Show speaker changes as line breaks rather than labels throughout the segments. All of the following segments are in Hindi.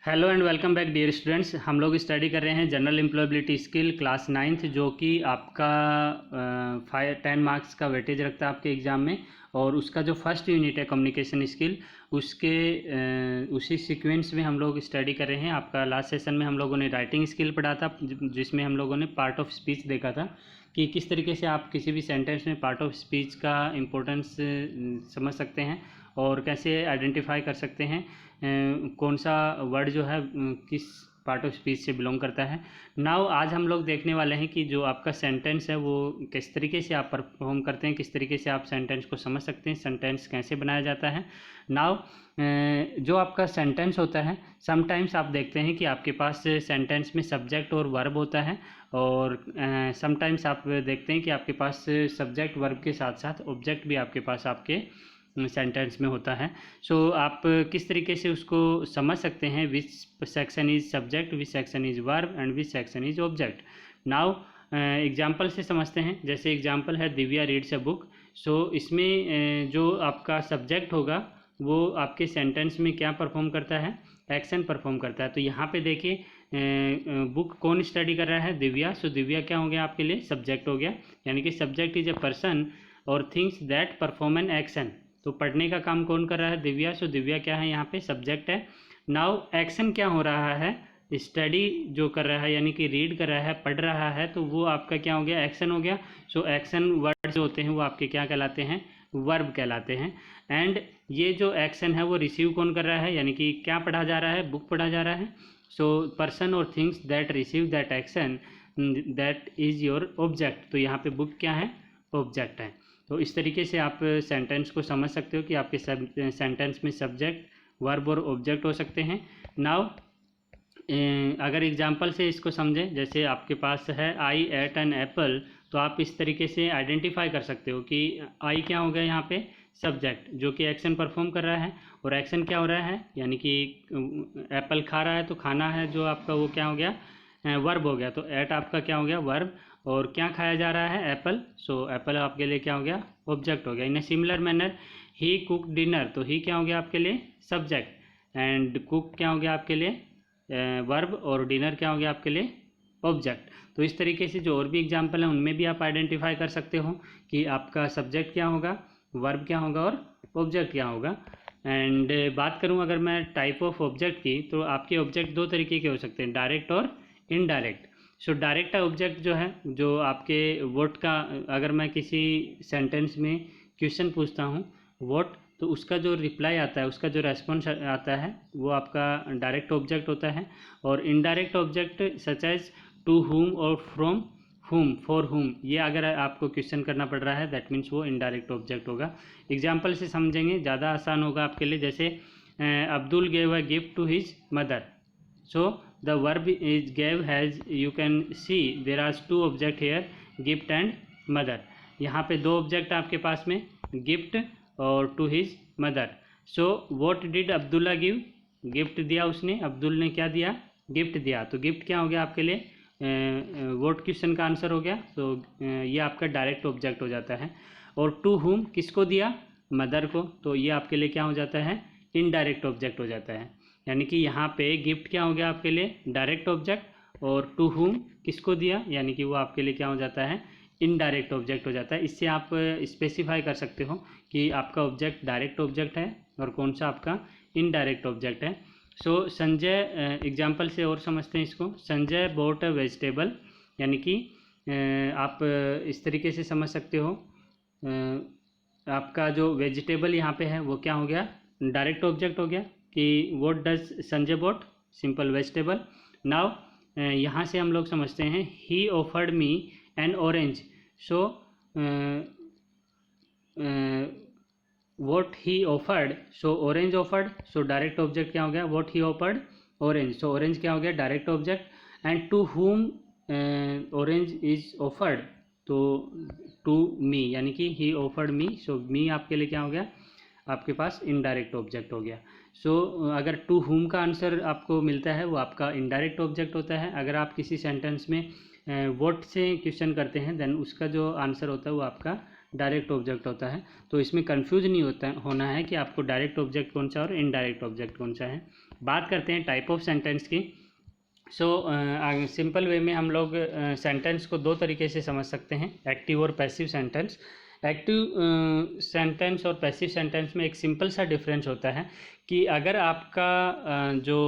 Hello and welcome back dear students. हम लोग स्टडी कर रहे हैं general employability skill class 9th, जो कि आपका 10 मार्क्स का वेटेज रखता है आपके एग्ज़ाम में। और उसका जो फर्स्ट यूनिट है कम्युनिकेशन स्किल, उसके उसी सीक्वेंस में हम लोग स्टडी कर रहे हैं। आपका लास्ट सेशन में हम लोगों ने राइटिंग स्किल पढ़ा था, जिसमें हम लोगों ने पार्ट ऑफ स्पीच देखा था कि किस तरीके से आप किसी भी सेंटेंस में पार्ट ऑफ स्पीच का इम्पोर्टेंस समझ सकते हैं और कैसे आइडेंटिफाई कर सकते हैं कौन सा वर्ड जो है किस पार्ट ऑफ स्पीच से बिलोंग करता है। नाउ आज हम लोग देखने वाले हैं कि जो आपका सेंटेंस है वो किस तरीके से आप परफॉर्म करते हैं, किस तरीके से आप सेंटेंस को समझ सकते हैं, सेंटेंस कैसे बनाया जाता है। नाउ जो आपका सेंटेंस होता है, समटाइम्स आप देखते हैं कि आपके पास सेंटेंस में सब्जेक्ट और वर्ब होता है, और समटाइम्स आप देखते हैं कि आपके पास सब्जेक्ट वर्ब के साथ साथ ऑब्जेक्ट भी आपके पास आपके सेंटेंस में होता है। सो आप किस तरीके से उसको समझ सकते हैं, which section is subject, which section is verb and which section is object. Now example से समझते हैं। जैसे एग्जाम्पल है दिव्या रीड्स अ बुक। सो इसमें जो आपका सब्जेक्ट होगा वो आपके सेंटेंस में क्या परफॉर्म करता है, एक्शन परफॉर्म करता है। तो यहाँ पे देखिए बुक कौन स्टडी कर रहा है, दिव्या। सो दिव्या क्या हो गया आपके लिए, सब्जेक्ट हो गया, यानी कि सब्जेक्ट इज ए पर्सन और things that perform an action. तो पढ़ने का काम कौन कर रहा है, दिव्या। सो दिव्या क्या है यहाँ पे, सब्जेक्ट है। नाउ एक्शन क्या हो रहा है, स्टडी जो कर रहा है यानी कि रीड कर रहा है, पढ़ रहा है, तो वो आपका क्या हो गया, एक्शन हो गया। सो एक्शन वर्ड जो होते हैं वो आपके क्या कहलाते हैं, वर्ब कहलाते हैं। एंड ये जो एक्शन है वो रिसीव कौन कर रहा है, यानी कि क्या पढ़ा जा रहा है, बुक पढ़ा जा रहा है। सो पर्सन और things that receive that action, that is your object. तो यहाँ पे बुक क्या है, ऑब्जेक्ट है। तो इस तरीके से आप सेंटेंस को समझ सकते हो कि आपके सेंटेंस में सब्जेक्ट, वर्ब और ऑब्जेक्ट हो सकते हैं। नाउ अगर एग्जांपल से इसको समझें, जैसे आपके पास है आई एट एन एप्पल, तो आप इस तरीके से आइडेंटिफाई कर सकते हो कि आई क्या हो गया यहाँ पे, सब्जेक्ट जो कि एक्शन परफॉर्म कर रहा है, और एक्शन क्या हो रहा है, यानी कि एप्पल खा रहा है, तो खाना है जो आपका वो क्या हो गया, वर्ब हो गया। तो एट आपका क्या हो गया, वर्ब, और क्या खाया जा रहा है, एप्पल। सो एप्पल आपके लिए क्या हो गया, ऑब्जेक्ट हो गया। इन a similar manner he cook dinner, तो ही क्या हो गया आपके लिए, सब्जेक्ट, एंड कुक क्या हो गया आपके लिए, वर्ब, और डिनर क्या हो गया आपके लिए, ऑब्जेक्ट। तो इस तरीके से जो और भी एग्जाम्पल हैं उनमें भी आप आइडेंटिफाई कर सकते हो कि आपका सब्जेक्ट क्या होगा, वर्ब क्या होगा और ऑब्जेक्ट क्या होगा। एंड बात करूं अगर मैं टाइप ऑफ ऑब्जेक्ट की, तो आपके ऑब्जेक्ट दो तरीके के हो सकते हैं, डायरेक्ट और इनडायरेक्ट। सो डायरेक्ट ऑब्जेक्ट जो है, जो आपके वोट का, अगर मैं किसी सेंटेंस में क्वेश्चन पूछता हूँ वोट, तो उसका जो रिप्लाई आता है, उसका जो रेस्पॉन्स आता है, वो आपका डायरेक्ट ऑब्जेक्ट होता है। और indirect object such as to whom और फ्रॉम हुम, फॉर हुम, ये अगर आपको क्वेश्चन करना पड़ रहा है, दैट मीन्स वो इनडायरेक्ट ऑब्जेक्ट होगा। एग्जाम्पल से समझेंगे, ज़्यादा आसान होगा आपके लिए। जैसे Abdul gave a gift to his mother. So the verb is gave, has you can see there are two object here, gift and mother। यहाँ पे दो ऑब्जेक्ट आपके पास में, गिफ्ट और to his mother. So what did Abdullah give, gift दिया उसने, अब्दुल ने क्या दिया, गिफ्ट दिया। तो गिफ्ट क्या हो गया आपके लिए, व्हाट क्वेश्चन का आंसर हो गया। तो ये आपका डायरेक्ट ऑब्जेक्ट हो जाता है। और टू हुम किसको दिया, मदर को, तो ये आपके लिए क्या हो जाता है, इनडायरेक्ट ऑब्जेक्ट हो जाता है। यानी कि यहाँ पे गिफ्ट क्या हो गया आपके लिए, डायरेक्ट ऑब्जेक्ट, और टू हुम किसको दिया, यानी कि वो आपके लिए क्या हो जाता है, इनडायरेक्ट ऑब्जेक्ट हो जाता है। इससे आप स्पेसिफाई कर सकते हो कि आपका ऑब्जेक्ट डायरेक्ट ऑब्जेक्ट है और कौन सा आपका इनडायरेक्ट ऑब्जेक्ट है। सो संजय, एग्जाम्पल से और समझते हैं इसको। संजय बॉट अ वेजिटेबल, यानी कि आप इस तरीके से समझ सकते हो, आपका जो वेजिटेबल यहाँ पे है वो क्या हो गया, डायरेक्ट ऑब्जेक्ट हो गया कि what does Sanjay bought, simple vegetable. Now यहाँ से हम लोग समझते हैं, he offered me an orange. So what he offered, so orange offered. So direct object क्या हो गया, what he offered orange. So orange क्या हो गया, direct object. And to whom orange is offered, तो टू मी, यानी कि ही ऑफर्ड मी। सो मी आपके लिए क्या हो गया, आपके पास इनडायरेक्ट ऑब्जेक्ट हो गया। सो अगर टू हुम का आंसर आपको मिलता है वो आपका इनडायरेक्ट ऑब्जेक्ट होता है। अगर आप किसी सेंटेंस में व्हाट से क्वेश्चन करते हैं, देन उसका जो आंसर होता है वो आपका डायरेक्ट ऑब्जेक्ट होता है। तो इसमें कंफ्यूज नहीं होना है कि आपको डायरेक्ट ऑब्जेक्ट कौन सा और इनडायरेक्ट ऑब्जेक्ट कौन सा है। बात करते हैं टाइप ऑफ सेंटेंस की। सिंपल वे में हम लोग सेंटेंस को दो तरीके से समझ सकते हैं, एक्टिव और पैसिव सेंटेंस। एक्टिव सेंटेंस और पैसिव सेंटेंस में एक सिंपल सा डिफरेंस होता है कि अगर आपका जो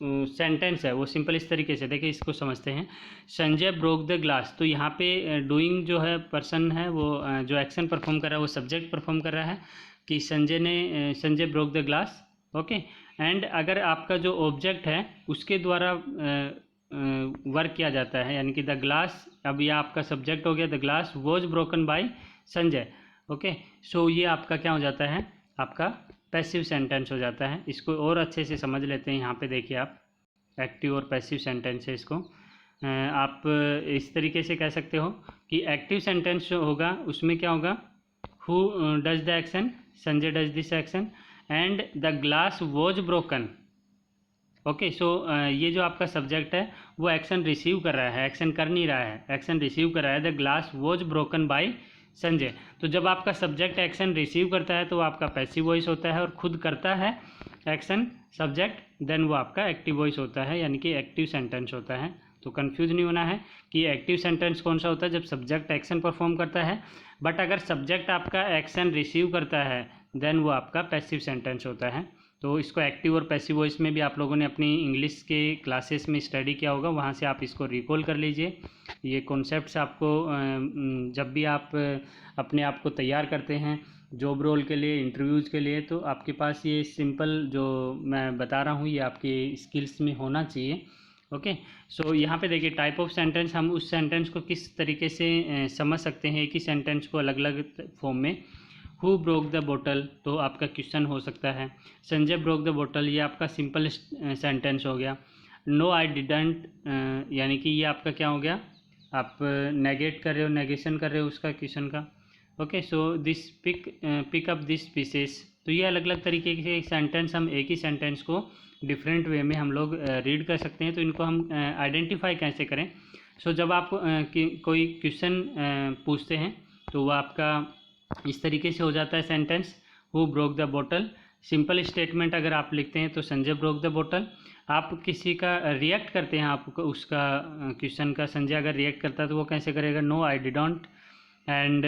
सेंटेंस है वो सिंपल इस तरीके से, देखिए इसको समझते हैं, संजय ब्रोक द ग्लास। तो यहाँ पे डूइंग जो है पर्सन है वो जो एक्शन परफॉर्म कर रहा है वो सब्जेक्ट परफॉर्म कर रहा है कि Sanjay broke the glass. Okay, and अगर आपका जो ऑब्जेक्ट है उसके द्वारा वर्क किया जाता है, यानी कि द ग्लास, अब ये आपका सब्जेक्ट हो गया, the glass was broken by Sanjay. Okay, so ये आपका क्या हो जाता है, आपका पैसिव सेंटेंस हो जाता है। इसको और अच्छे से समझ लेते हैं। यहाँ पे देखिए आप, एक्टिव और पैसिव सेंटेंस है, इसको आप इस तरीके से कह सकते हो कि एक्टिव सेंटेंस जो होगा उसमें क्या होगा, who does the action, Sanjay does this action and the glass was broken. Okay, so ये जो आपका सब्जेक्ट है वो एक्शन रिसीव कर रहा है, एक्शन कर नहीं रहा है, एक्शन रिसीव कर रहा है, the glass was broken by Sanjay. तो जब आपका सब्जेक्ट एक्शन रिसीव करता है तो वो आपका पैसिव वॉइस होता है, और खुद करता है एक्शन सब्जेक्ट, देन वो आपका एक्टिव वॉइस होता है, यानी कि एक्टिव सेंटेंस होता है। तो कंफ्यूज नहीं होना है कि एक्टिव सेंटेंस कौन सा होता है, जब सब्जेक्ट एक्शन परफॉर्म करता है, बट अगर सब्जेक्ट आपका एक्शन रिसीव करता है देन वो आपका पैसिव सेंटेंस होता है। तो इसको एक्टिव और पैसिव वॉइस में भी आप लोगों ने अपनी इंग्लिश के क्लासेस में स्टडी किया होगा, वहाँ से आप इसको रिकॉल कर लीजिए। ये कॉन्सेप्ट्स आपको जब भी आप अपने आप को तैयार करते हैं जॉब रोल के लिए, इंटरव्यूज़ के लिए, तो आपके पास ये सिंपल जो मैं बता रहा हूँ ये आपकी स्किल्स में होना चाहिए। ओके, सो यहाँ पे देखिए टाइप ऑफ सेंटेंस, हम उस सेंटेंस को किस तरीके से समझ सकते हैं, एक ही सेंटेंस को अलग अलग फॉर्म में। हु ब्रोक द बोटल, तो आपका क्वेश्चन हो सकता है। संजय ब्रोक द बोटल, ये आपका सिंपल सेंटेंस हो गया। नो आई डिडंट, यानी कि ये आपका क्या हो गया, आप नेगेट कर रहे हो, नेगेशन कर रहे हो उसका क्वेश्चन का। Okay, so this pick up this pieces. तो ये अलग अलग तरीके के सेंटेंस, हम एक ही सेंटेंस को डिफरेंट वे में हम लोग रीड कर सकते हैं। तो इनको हम आइडेंटिफाई कैसे करें। सो जब आप कोई क्वेश्चन पूछते हैं तो वह आपका इस तरीके से हो जाता है sentence, who broke the bottle. Simple statement अगर आप लिखते हैं तो संजय ब्रोक द बोटल। आप किसी का रिएक्ट करते हैं, आप उसका क्वेश्चन का, संजय अगर रिएक्ट करता है तो वो कैसे करेगा, नो आई डिडंट। एंड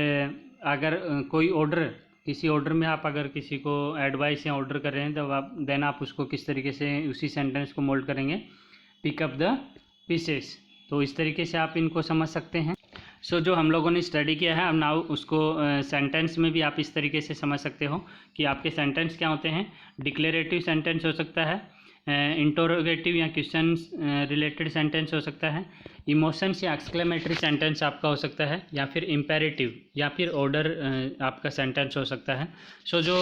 अगर कोई ऑर्डर, किसी ऑर्डर में आप अगर किसी को एडवाइस या ऑर्डर कर रहे हैं तो आप देन आप उसको किस तरीके से उसी सेंटेंस को मोल्ड करेंगे, पिक अप द पीसेस। तो इस तरीके से आप इनको समझ सकते हैं। सो जो हम लोगों ने स्टडी किया है, अब नाउ उसको सेंटेंस में भी आप इस तरीके से समझ सकते हो कि आपके सेंटेंस क्या होते हैं। डिक्लेरेटिव सेंटेंस हो सकता है, इंटरोगेटिव या क्वेश्चन रिलेटेड सेंटेंस हो सकता है, इमोशंस या एक्सक्लेमेटरी सेंटेंस आपका हो सकता है, या फिर इम्पेरेटिव या फिर ऑर्डर आपका सेंटेंस हो सकता है। सो जो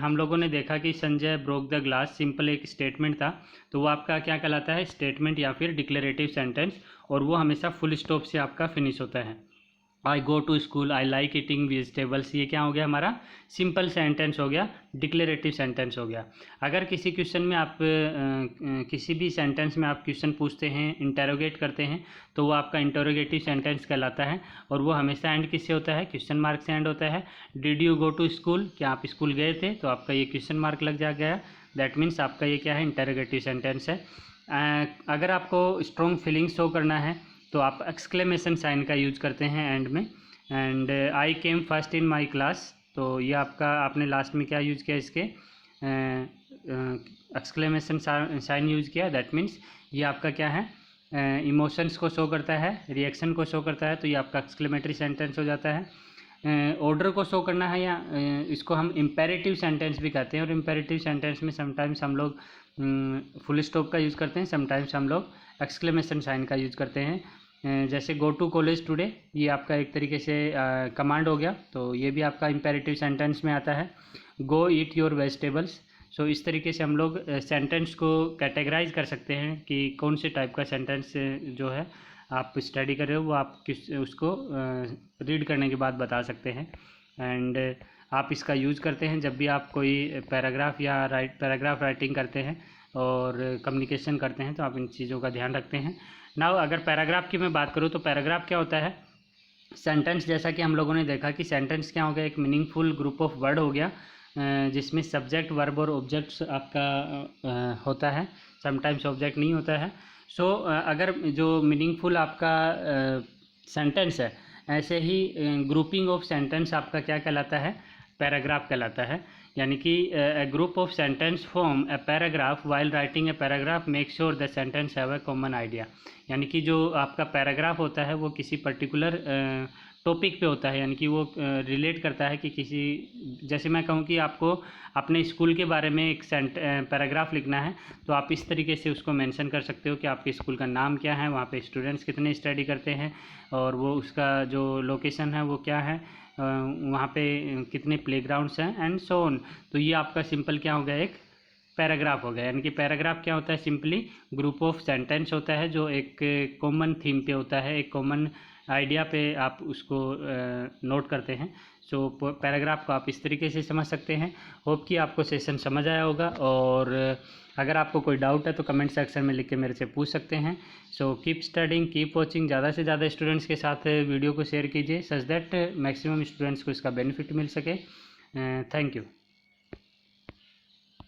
हम लोगों ने देखा कि Sanjay broke the glass simple एक स्टेटमेंट था, तो वो आपका क्या कहलाता है, स्टेटमेंट या फिर डिक्लेरेटिव सेंटेंस, और वो हमेशा फुल स्टॉप से आपका फिनिश होता है। I go to school, I like eating vegetables, ये क्या हो गया, हमारा सिंपल सेंटेंस हो गया, डिक्लेरेटिव सेंटेंस हो गया। अगर किसी क्वेश्चन में आप किसी भी सेंटेंस में आप क्वेश्चन पूछते हैं, इंटेरोगेट करते हैं, तो वो आपका इंटेरोगेटिव सेंटेंस कहलाता है, और वो हमेशा एंड किससे होता है, क्वेश्चन मार्क से एंड होता है। Did you go to school, क्या आप स्कूल गए थे, तो आपका ये क्वेश्चन मार्क लग जा गया, दैट मीन्स आपका ये क्या है, इंटेरोगेटिव सेंटेंस है। अगर आपको स्ट्रॉन्ग फीलिंग शो करना है तो आप एक्सक्लेमेशन साइन का यूज करते हैं एंड में। And I came first in my class, तो ये आपका आपने लास्ट में क्या यूज किया, इसके एक्सक्लेमेशन साइन यूज किया, दैट मीन्स ये आपका क्या है, इमोशंस को शो करता है, रिएक्शन को शो करता है, तो ये आपका एक्सक्लेमेटरी सेंटेंस हो जाता है। ऑर्डर को शो करना है, या इसको हम इम्पेरेटिव सेंटेंस भी कहते हैं, और इम्पेरेटिव सेंटेंस में समटाइम्स हम लोग फुल स्टॉप का यूज़ करते हैं, समटाइम्स हम लोग एक्सक्लेमेशन साइन का यूज़ करते हैं। जैसे गो टू कॉलेज टुडे, ये आपका एक तरीके से कमांड हो गया, तो ये भी आपका इम्पेरेटिव सेंटेंस में आता है। गो ईट योर वेजिटेबल्स। सो इस तरीके से हम लोग सेंटेंस को कैटेगराइज कर सकते हैं कि कौन से टाइप का सेंटेंस जो है आप स्टडी कर रहे हो, वो आप उसको रीड करने के बाद बता सकते हैं। एंड आप इसका यूज़ करते हैं जब भी आप कोई पैराग्राफ या पैराग्राफ राइटिंग करते हैं और कम्युनिकेशन करते हैं, तो आप इन चीज़ों का ध्यान रखते हैं। नाउ अगर पैराग्राफ की मैं बात करूँ तो पैराग्राफ क्या होता है, सेंटेंस, जैसा कि हम लोगों ने देखा कि सेंटेंस क्या हो गया, एक मीनिंगफुल ग्रुप ऑफ वर्ड हो गया, जिसमें सब्जेक्ट वर्ब और ऑब्जेक्ट्स आपका होता है, समटाइम्स ऑब्जेक्ट नहीं होता है। सो अगर जो मीनिंगफुल आपका सेंटेंस है, ऐसे ही ग्रुपिंग ऑफ सेंटेंस आपका क्या कहलाता है, पैराग्राफ कहलाता है। यानी कि a group of sentence form a paragraph while writing a paragraph make sure the sentence have a common idea. यानी कि जो आपका पैराग्राफ होता है वो किसी पर्टिकुलर टॉपिक पे होता है, यानी कि वो रिलेट करता है कि किसी, जैसे मैं कहूँ कि आपको अपने स्कूल के बारे में एक पैराग्राफ लिखना है, तो आप इस तरीके से उसको मेंशन कर सकते हो कि आपके स्कूल का नाम क्या है, वहाँ पे स्टूडेंट्स कितने स्टडी करते हैं, और वो उसका जो लोकेशन है वो क्या है, वहाँ पे कितने प्लेग्राउंड्स हैं, एंड सो ऑन। तो ये आपका सिंपल क्या हो गया, एक पैराग्राफ हो गया। यानी कि पैराग्राफ क्या होता है, सिंपली ग्रुप ऑफ सेंटेंस होता है जो एक कॉमन थीम पे होता है, एक कॉमन आइडिया पे आप उसको नोट करते हैं। सो पैराग्राफ को आप इस तरीके से समझ सकते हैं। होप कि आपको सेशन समझ आया होगा, और अगर आपको कोई डाउट है तो कमेंट सेक्शन में लिख के मेरे से पूछ सकते हैं। So keep studying, keep watching, ज़्यादा से ज़्यादा स्टूडेंट्स के साथ वीडियो को शेयर कीजिए सच दैट मैक्सिमम स्टूडेंट्स को इसका बेनिफिट मिल सके। Thank you.